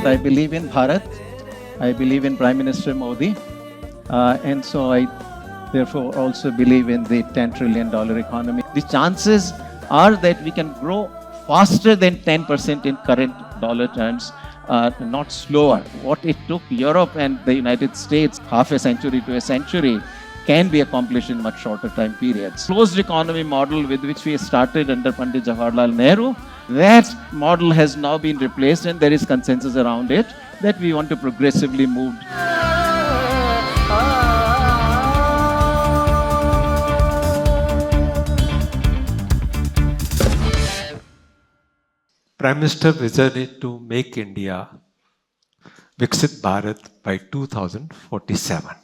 I believe in Bharat, I believe in Prime Minister Modi, and so I therefore also believe in the $10 trillion economy. The chances are that we can grow faster than 10% in current dollar terms, not slower. What it took Europe and the United States half a century to a century can be accomplished in much shorter time periods. Closed economy model with which we started under Pandit Jawaharlal Nehru, that model has now been replaced and there is consensus around it that we want to progressively move. Prime Minister vision is to make India Viksit Bharat by 2047.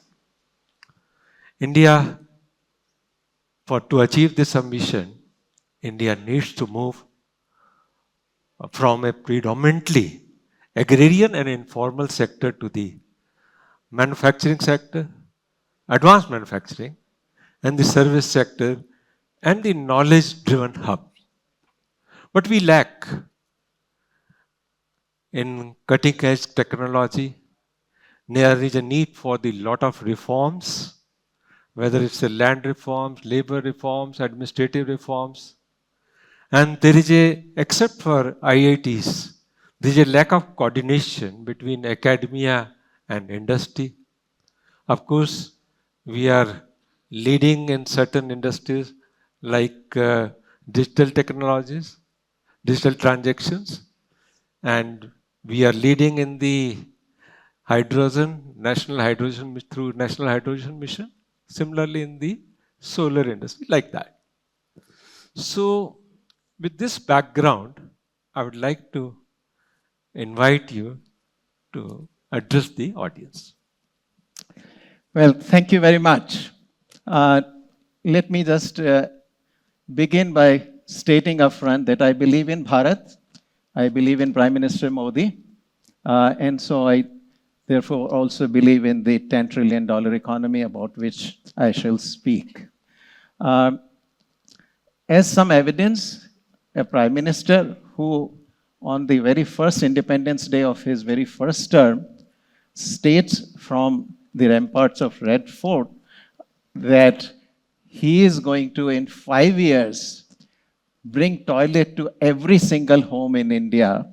India, to achieve this ambition, India needs to move from a predominantly agrarian and informal sector to the manufacturing sector, advanced manufacturing, and the service sector, and the knowledge-driven hub. But we lack in cutting-edge technology. There is a need for the lot of reforms, whether it's the land reforms, labor reforms, administrative reforms. And there is except for IITs, there is a lack of coordination between academia and industry. Of course, we are leading in certain industries like digital technologies, digital transactions, and we are leading in the hydrogen, through National Hydrogen Mission, similarly in the solar industry, like that. So, with this background, I would like to invite you to address the audience. Well, thank you very much. Let me just begin by stating upfront that I believe in Bharat, I believe in Prime Minister Modi, and so I therefore also believe in the $10 trillion economy about which I shall speak. As some evidence, a Prime Minister who on the very first Independence Day of his very first term states from the ramparts of Red Fort that he is going to, in 5 years, bring toilet to every single home in India,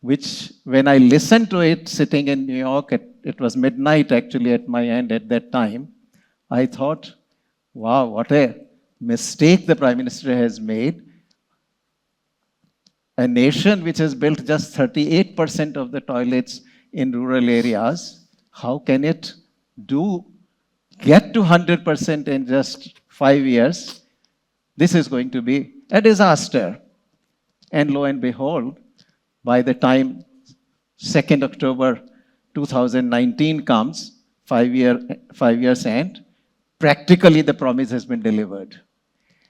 which when I listened to it sitting in New York, it was midnight actually at my end at that time, I thought, wow, what a mistake the Prime Minister has made. A nation which has built just 38% of the toilets in rural areas, how can it get to 100% in just 5 years? This is going to be a disaster. And lo and behold, by the time 2nd October 2019 comes, 5 years end, practically the promise has been delivered.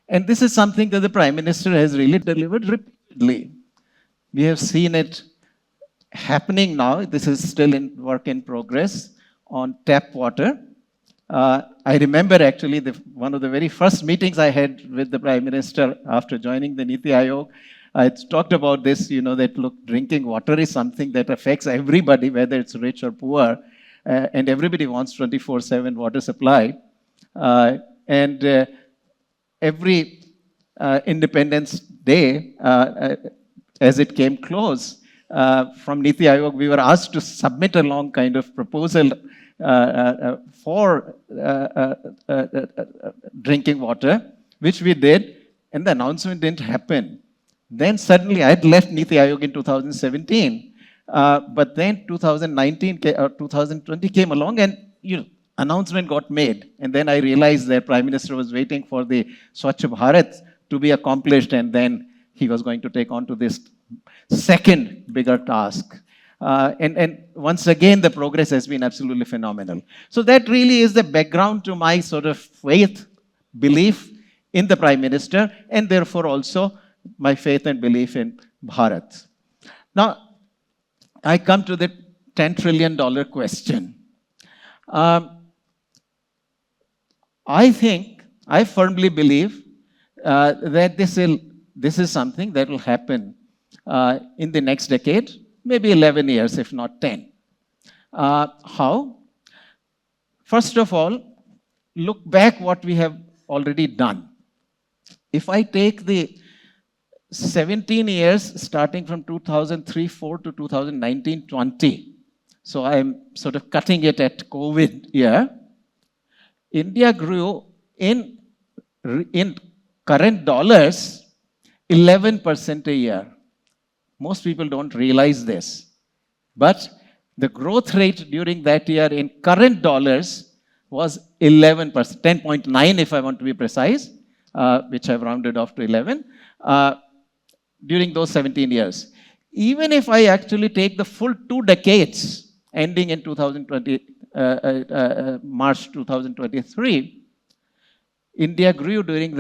And this is something that the Prime Minister has really delivered repeatedly. We have seen it happening now. This is still in work in progress on tap water. I remember actually one of the very first meetings I had with the Prime Minister after joining the Niti Aayog. I talked about this, that look, drinking water is something that affects everybody, whether it's rich or poor, and everybody wants 24/7 water supply. And every Independence Day, as it came close, from Niti Aayog, we were asked to submit a long kind of proposal for drinking water, which we did, and the announcement didn't happen. Then suddenly, I had left Niti Aayog in 2017, but then 2019 or 2020 came along, and announcement got made. And then I realized that Prime Minister was waiting for the Swachh Bharat to be accomplished, and then he was going to take on to this second bigger task. And once again, the progress has been absolutely phenomenal. So that really is the background to my sort of faith, belief in the Prime Minister, and therefore also my faith and belief in Bharat. Now, I come to the $10 trillion question. I firmly believe that this is something that will happen in the next decade. maybe 11 years, if not 10. How? First of all, look back what we have already done. If I take the 17 years starting from 2003-4 to 2019-20, so I'm sort of cutting it at COVID year, India grew in current dollars 11% a year. Most people don't realize this. But the growth rate during that year in current dollars was 11%, 10.9 if I want to be precise, which I've rounded off to 11, during those 17 years. Even if I actually take the full 2 decades, ending in 2020, March 2023, India grew during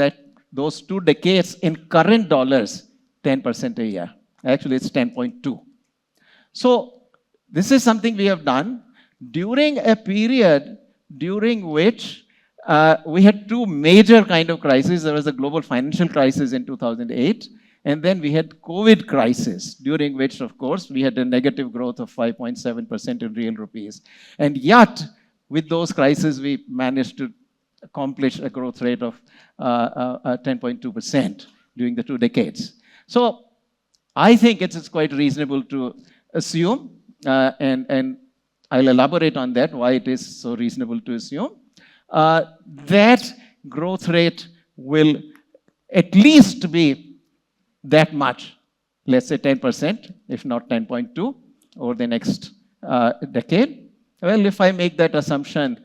those 2 decades in current dollars 10% a year. Actually, it's 10.2. So this is something we have done during a period during which we had 2 major kind of crises. There was a global financial crisis in 2008, and then we had COVID crisis, during which, of course, we had a negative growth of 5.7% in real rupees. And yet, with those crises, we managed to accomplish a growth rate of 10.2% during the 2 decades. So I think it's quite reasonable to assume, and I'll elaborate on that, why it is so reasonable to assume, that growth rate will at least be that much, let's say 10%, if not 10.2, over the next decade. Well, if I make that assumption,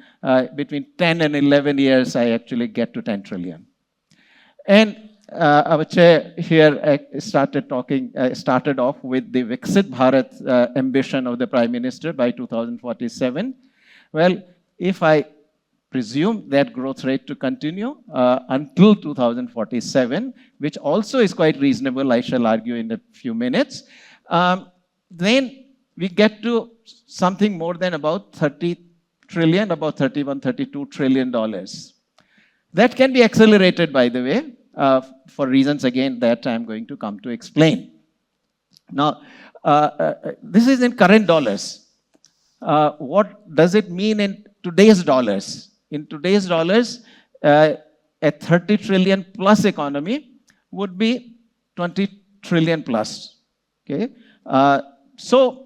between 10 and 11 years, I actually get to 10 trillion. And our chair here started off with the Viksit Bharat ambition of the Prime Minister by 2047. Well, if I presume that growth rate to continue until 2047, which also is quite reasonable, I shall argue in a few minutes, then we get to something more than about 30 trillion, about 31, 32 trillion dollars. That can be accelerated, by the way, for reasons, again, that I'm going to come to explain. Now, this is in current dollars. What does it mean in today's dollars? In today's dollars, a 30 trillion plus economy would be 20 trillion plus. Okay? So,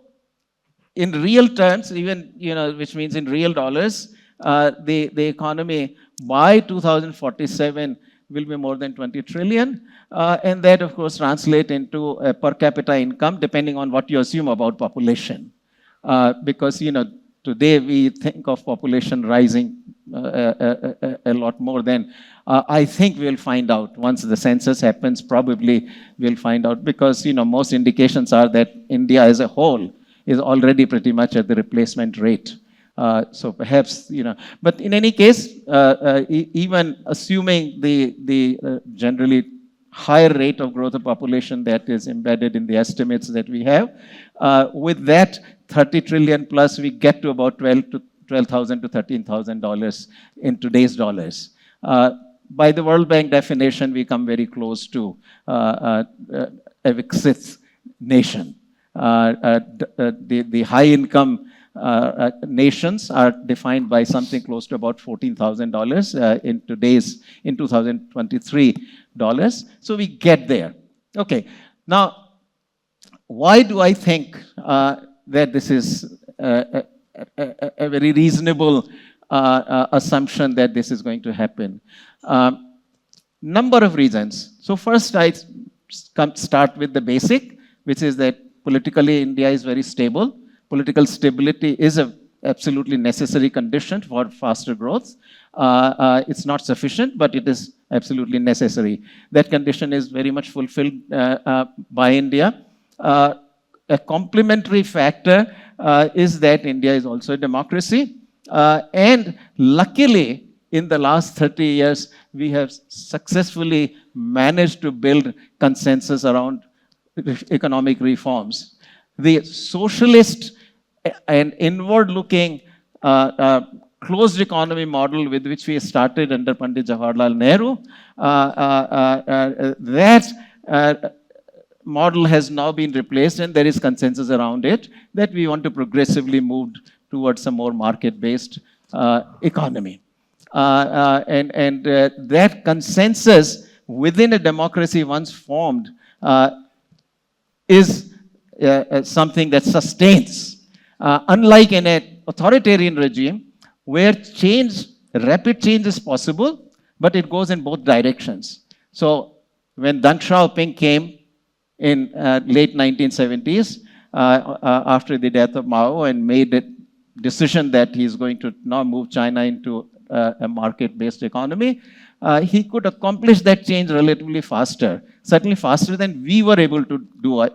in real terms, even, which means in real dollars, the economy by 2047 will be more than 20 trillion. And that, of course, translates into a per capita income, depending on what you assume about population. Because, today we think of population rising a lot more than, I think we'll find out once the census happens, probably we'll find out, because, most indications are that India as a whole is already pretty much at the replacement rate. So perhaps, but in any case, even assuming the generally higher rate of growth of population that is embedded in the estimates that we have, with that 30 trillion plus, we get to about $12,000 to $13,000 in today's dollars. By the World Bank definition, we come very close to a Viksit nation. The high income nations are defined by something close to about $14,000 in 2023 dollars. So we get there. Okay. Now, why do I think that this is a very reasonable assumption that this is going to happen? Number of reasons. So first, I start with the basic, which is that politically India is very stable. Political stability is an absolutely necessary condition for faster growth. It's not sufficient, but it is absolutely necessary. That condition is very much fulfilled by India. A complementary factor is that India is also a democracy. And luckily, in the last 30 years, we have successfully managed to build consensus around economic reforms. The socialist and inward-looking closed economy model with which we started under Pandit Jawaharlal Nehru, that model has now been replaced, and there is consensus around it that we want to progressively move towards a more market-based economy. That consensus within a democracy once formed is something that sustains. Unlike in an authoritarian regime, where rapid change is possible, but it goes in both directions. So when Deng Xiaoping came in late 1970s, after the death of Mao, and made a decision that he's going to now move China into a market-based economy, he could accomplish that change relatively faster, certainly faster than we were able to do.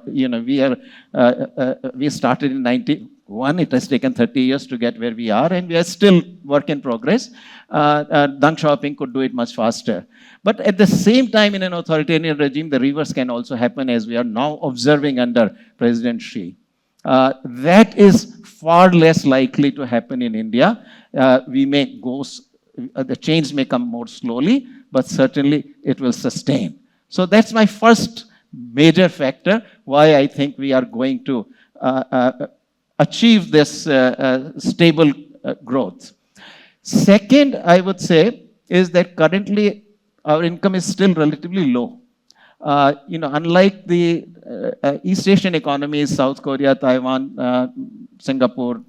We started in 91. It has taken 30 years to get where we are, and we are still work in progress. Deng Xiaoping could do it much faster. But at the same time, in an authoritarian regime, the reverse can also happen, as we are now observing under President Xi. That is far less likely to happen in India. The change may come more slowly, but certainly it will sustain. So that's my first major factor why I think we are going to achieve this stable growth. Second, I would say, is that currently our income is still relatively low. Unlike the East Asian economies, South Korea, Taiwan, Singapore,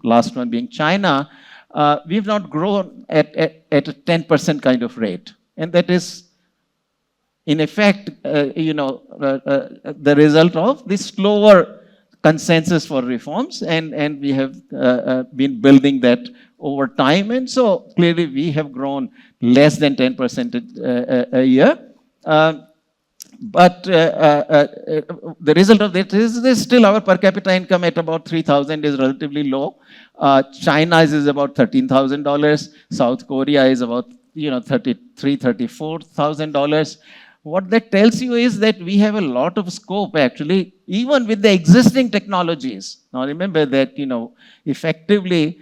last one being China, we've not grown at a 10% kind of rate. And that is, in effect, the result of the slower consensus for reforms, and we have been building that over time. And so clearly we have grown less than 10% a year. But the result of that is still our per capita income at about 3,000 is relatively low. China's is about $13,000. South Korea is about $34,000. What that tells you is that we have a lot of scope, actually, even with the existing technologies. Now remember that effectively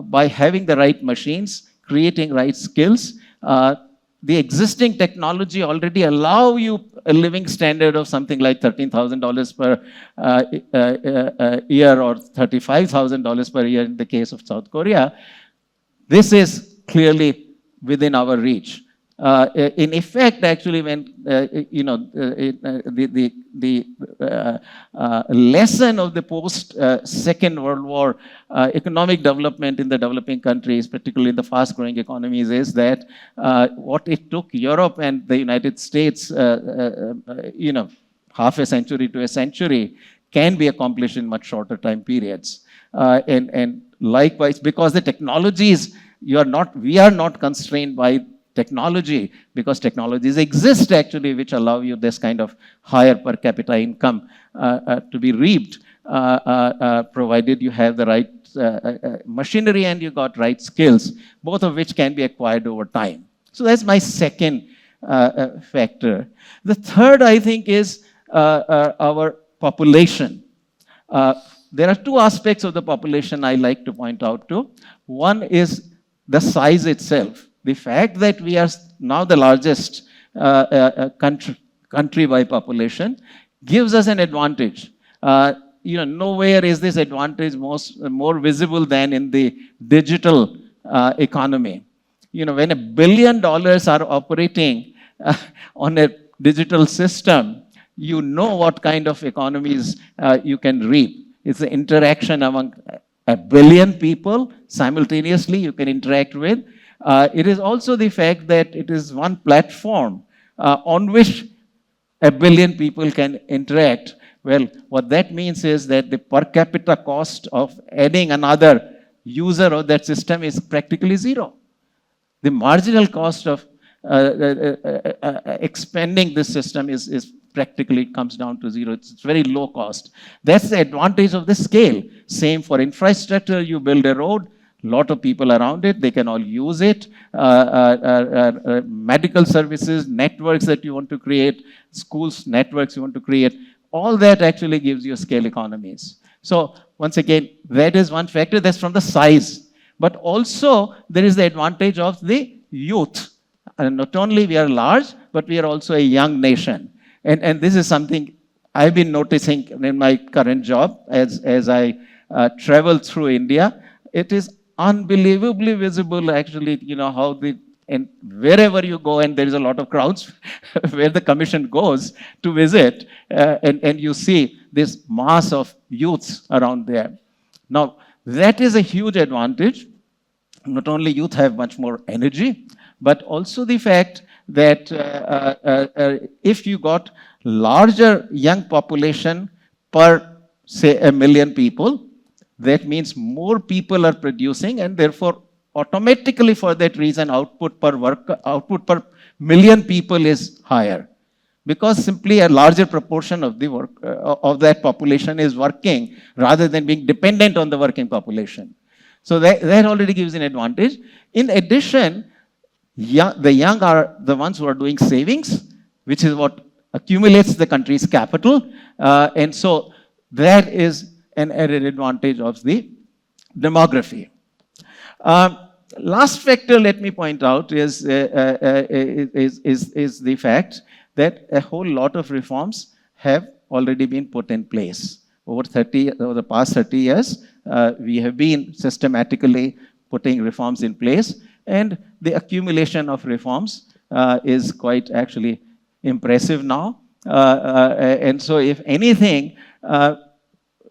by having the right machines, creating right skills, the existing technology already allow you a living standard of something like $13,000 per year, or $35,000 per year in the case of South Korea. This is clearly within our reach. In effect, actually, when the lesson of the post-Second World War economic development in the developing countries, particularly in the fast-growing economies, is that what it took Europe and the United States, half a century to a century, can be accomplished in much shorter time periods. And likewise, because the technologies, we are not constrained by technology, because technologies exist actually which allow you this kind of higher per capita income to be reaped, provided you have the right machinery and you got right skills, both of which can be acquired over time. So that's my second factor. The third, I think, is our population. There are two aspects of the population I like to point out to. One is the size itself. The fact that we are now the largest country by population gives us an advantage. Nowhere is this advantage more visible than in the digital economy. When $1 billion are operating on a digital system, you know what kind of economies you can reap. It's the interaction among 1 billion people simultaneously you can interact with. It is also the fact that it is one platform on which 1 billion people can interact. Well, what that means is that the per capita cost of adding another user of that system is practically zero. The marginal cost of expanding this system is practically comes down to zero. It's very low cost. That's the advantage of the scale. Same for infrastructure. You build a road, lot of people around it, they can all use it. Medical services, networks that you want to create, schools, networks you want to create, all that actually gives you scale economies. So once again, that is one factor. That's from the size. But also there is the advantage of the youth. And not only we are large, but we are also a young nation. And this is something I've been noticing in my current job as I travel through India. It is unbelievably visible, actually, how and wherever you go, and there is a lot of crowds where the commission goes to visit, and you see this mass of youths around there. Now, that is a huge advantage. Not only youth have much more energy, but also the fact that if you got larger young population per, say, 1 million people, that means more people are producing, and therefore automatically for that reason output per million people is higher, because simply a larger proportion of the work of that population is working rather than being dependent on the working population. So that already gives an advantage. In addition, the young are the ones who are doing savings, which is what accumulates the country's capital. And so that is an added advantage of the demography. Last factor, let me point out, is the fact that a whole lot of reforms have already been put in place. Over the past 30 years, we have been systematically putting reforms in place, and the accumulation of reforms is quite actually impressive now. And so, if anything,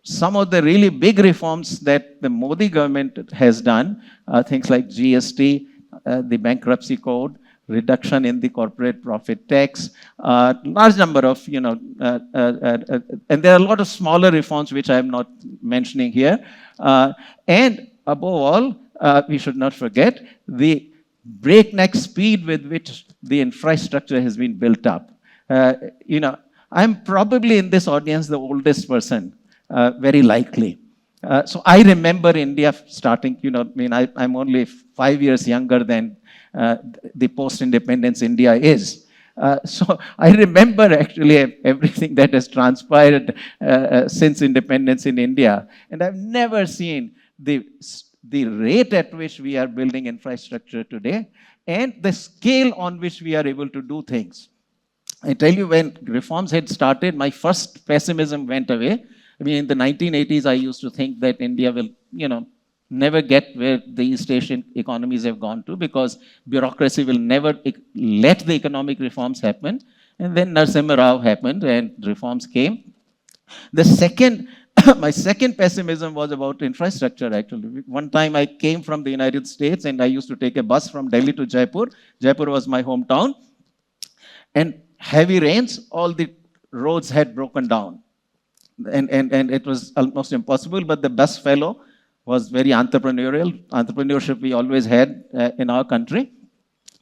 some of the really big reforms that the Modi government has done, things like GST, the bankruptcy code, reduction in the corporate profit tax, large number of, and there are a lot of smaller reforms which I am not mentioning here. And above all, we should not forget the breakneck speed with which the infrastructure has been built up. I'm probably in this audience the oldest person, very likely. So I remember India starting, I'm only 5 years younger than the post-independence India is. So I remember actually everything that has transpired since independence in India. And I've never seen the rate at which we are building infrastructure today and the scale on which we are able to do things. I tell you, when reforms had started, my first pessimism went away. In the 1980s, I used to think that India will, never get where the East Asian economies have gone to, because bureaucracy will never let the economic reforms happen. And then Narasimha Rao happened and reforms came. The second, my second pessimism was about infrastructure, actually. One time I came from the United States and I used to take a bus from Delhi to Jaipur. Jaipur was my hometown. And heavy rains, all the roads had broken down. And it was almost impossible, but the bus fellow was very entrepreneurial. Entrepreneurship we always had in our country.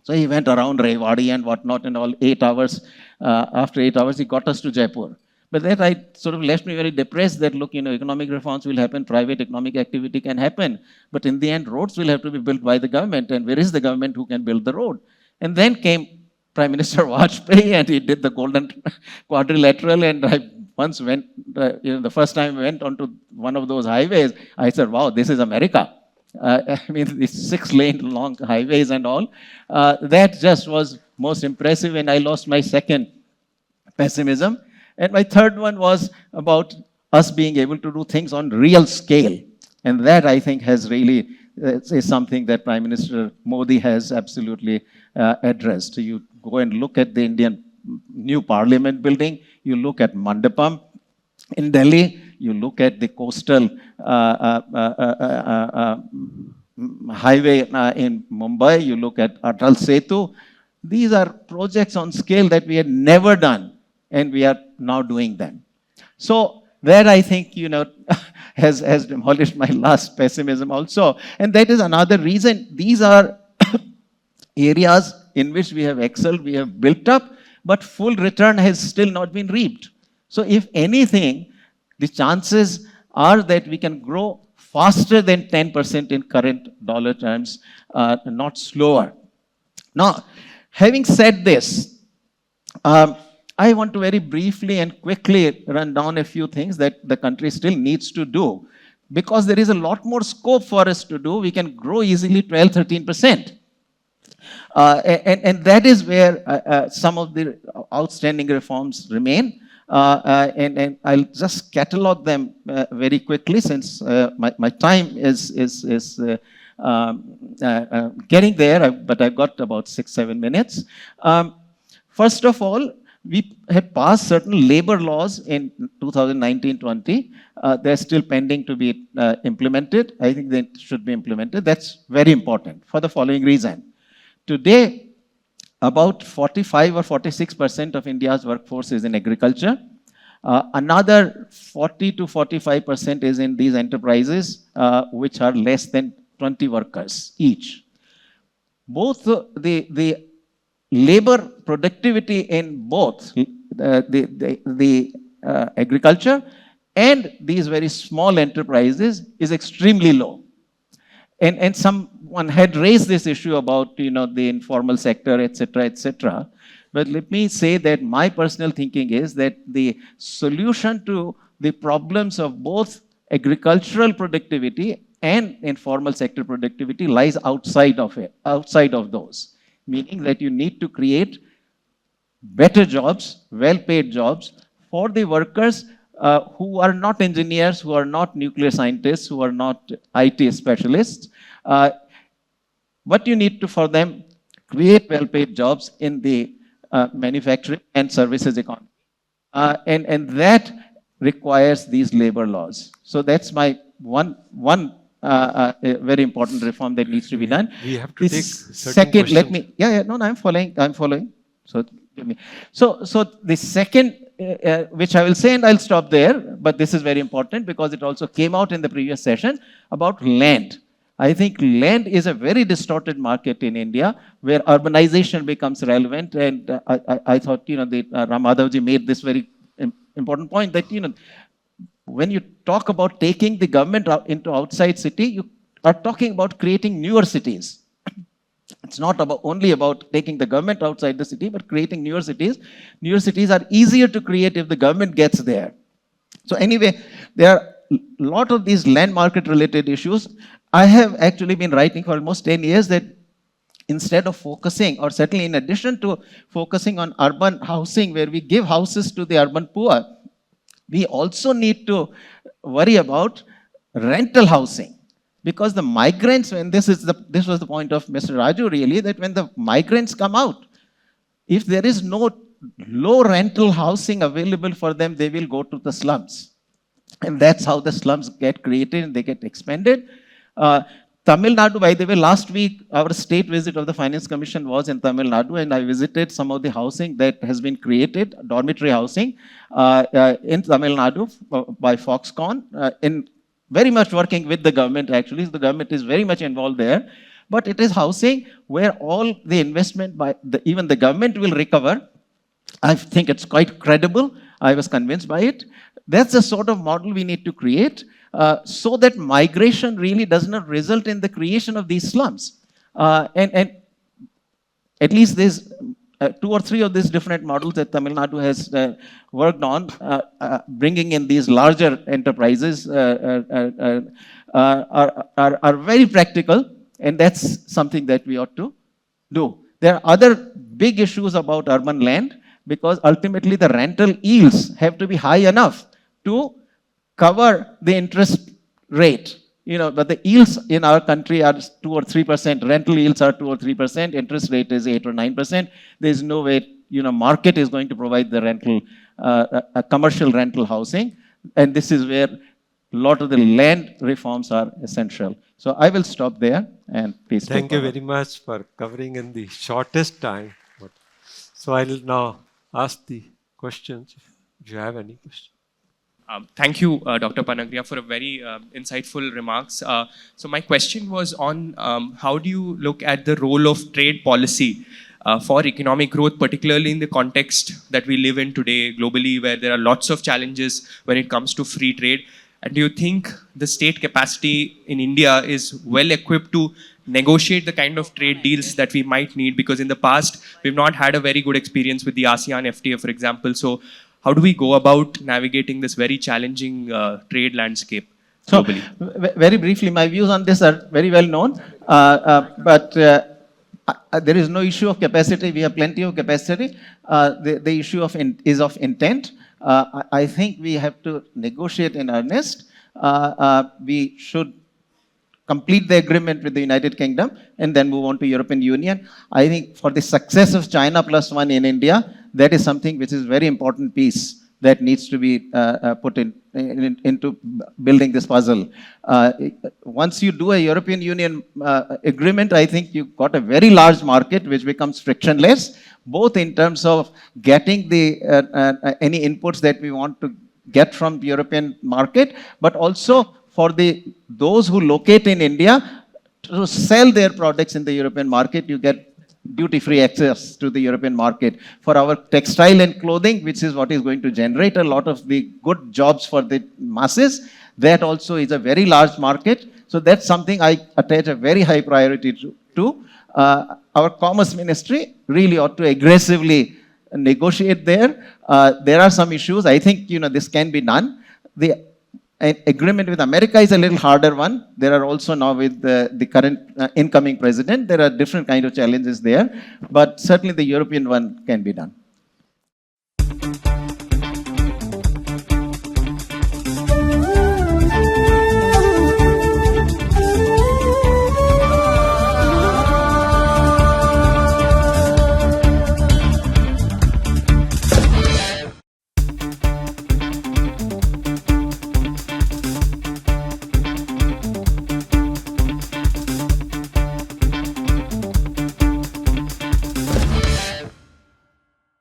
So he went around Rewari and whatnot, and all 8 hours. After 8 hours, he got us to Jaipur. But that I sort of left me very depressed that, look, economic reforms will happen, private economic activity can happen. But in the end, roads will have to be built by the government. And where is the government who can build the road? And then came Prime Minister Vajpayee, and he did the Golden Quadrilateral, and I once went, the first time I went onto one of those highways, I said, wow, this is America. These 6-lane long highways and all. That just was most impressive, and I lost my second pessimism. And my third one was about us being able to do things on real scale. And that, I think, has really, is something that Prime Minister Modi has absolutely addressed. So you go and look at the Indian new parliament building, you look at Mandapam in Delhi, you look at the coastal highway in Mumbai, you look at Atal Setu. These are projects on scale that we had never done, and we are now doing them. So that, I think, has demolished my last pessimism also. And that is another reason. These are areas in which we have excelled, we have built up, but full return has still not been reaped. So if anything, the chances are that we can grow faster than 10% in current dollar terms, not slower. Now, having said this, I want to very briefly and quickly run down a few things that the country still needs to do, because there is a lot more scope for us to do. We can grow easily 12, 13%. And that is where some of the outstanding reforms remain. And I'll just catalog them very quickly since my time is getting there, but I've got about 6-7 minutes. First of all, we had passed certain labor laws in 2019-20. They're still pending to be implemented. I think they should be implemented. That's very important for the following reason. Today, about 45 or 46% of India's workforce is in agriculture. Another 40 to 45% is in these enterprises, which are less than 20 workers each. Both the labor productivity in both the agriculture and these very small enterprises is extremely low. And someone had raised this issue about the informal sector, etc., etc. But let me say that my personal thinking is that the solution to the problems of both agricultural productivity and informal sector productivity lies outside of those. Meaning that you need to create better jobs, well-paid jobs for the workers who are not engineers, who are not nuclear scientists, who are not IT specialists. But you need to, for them, create well-paid jobs in the manufacturing and services economy. And that requires these labor laws. So that's my one very important reform that needs to be done. We have to take second, questions. let me, no, I'm following. So, give me. So the second, which I will say, and I'll stop there, but this is very important because it also came out in the previous session about land. I think land is a very distorted market in India where urbanization becomes relevant. And I thought, Ram Madhavji made this very important point that, when you talk about taking the government into outside city, you are talking about creating newer cities. It's not only about taking the government outside the city, but creating newer cities. Newer cities are easier to create if the government gets there. So anyway, there are a lot of these land market related issues. I have actually been writing for almost 10 years that instead of focusing, or certainly in addition to focusing on urban housing, where we give houses to the urban poor, we also need to worry about rental housing. Because the migrants, and this was the point of Mr. Raju really, that when the migrants come out, if there is no low rental housing available for them, they will go to the slums. And that's how the slums get created and they get expanded. Tamil Nadu, by the way, last week, our state visit of the Finance Commission was in Tamil Nadu, and I visited some of the housing that has been created, dormitory housing, in Tamil Nadu by Foxconn, in very much working with the government, actually. The government is very much involved there. But it is housing where all the investment by even the government will recover. I think it's quite credible. I was convinced by it. That's the sort of model we need to create. So that migration really does not result in the creation of these slums. And at least there's 2 or 3 of these different models that Tamil Nadu has worked on, bringing in these larger enterprises are very practical, and that's something that we ought to do. There are other big issues about urban land, because ultimately the rental yields have to be high enough to cover the interest rate. But the yields in our country are 2 or 3%. Rental yields are 2 or 3%. Interest rate is 8 or 9%. There is no way, market is going to provide the rental, commercial rental housing. And this is where a lot of the land reforms are essential. So I will stop there, and please. Thank you very much for covering in the shortest time. So I'll now ask the questions. If you have any questions. Thank you, Dr. Panagariya, for a very insightful remarks. So my question was on how do you look at the role of trade policy for economic growth, particularly in the context that we live in today globally, where there are lots of challenges when it comes to free trade? And do you think the state capacity in India is well equipped to negotiate the kind of trade deals that we might need? Because in the past, we've not had a very good experience with the ASEAN FTA, for example. How do we go about navigating this very challenging trade landscape globally? So, very briefly, my views on this are very well known. But there is no issue of capacity. We have plenty of capacity. The issue is of intent. I think we have to negotiate in earnest. We should complete the agreement with the United Kingdom and then move on to European Union. I think for the success of China plus one in India, that is something which is very important piece that needs to be put into building this puzzle. Once you do a European Union agreement, I think you've got a very large market which becomes frictionless, both in terms of getting the any inputs that we want to get from the European market, but also for those who locate in India to sell their products in the European market. You get duty-free access to the European market. For our textile and clothing, which is what is going to generate a lot of the good jobs for the masses, that also is a very large market. So that's something I attach a very high priority to. Our Commerce Ministry really ought to aggressively negotiate there. There are some issues. I think this can be done. The agreement with America is a little harder one. There are also now with the current incoming president, there are different kind of challenges there. But certainly the European one can be done.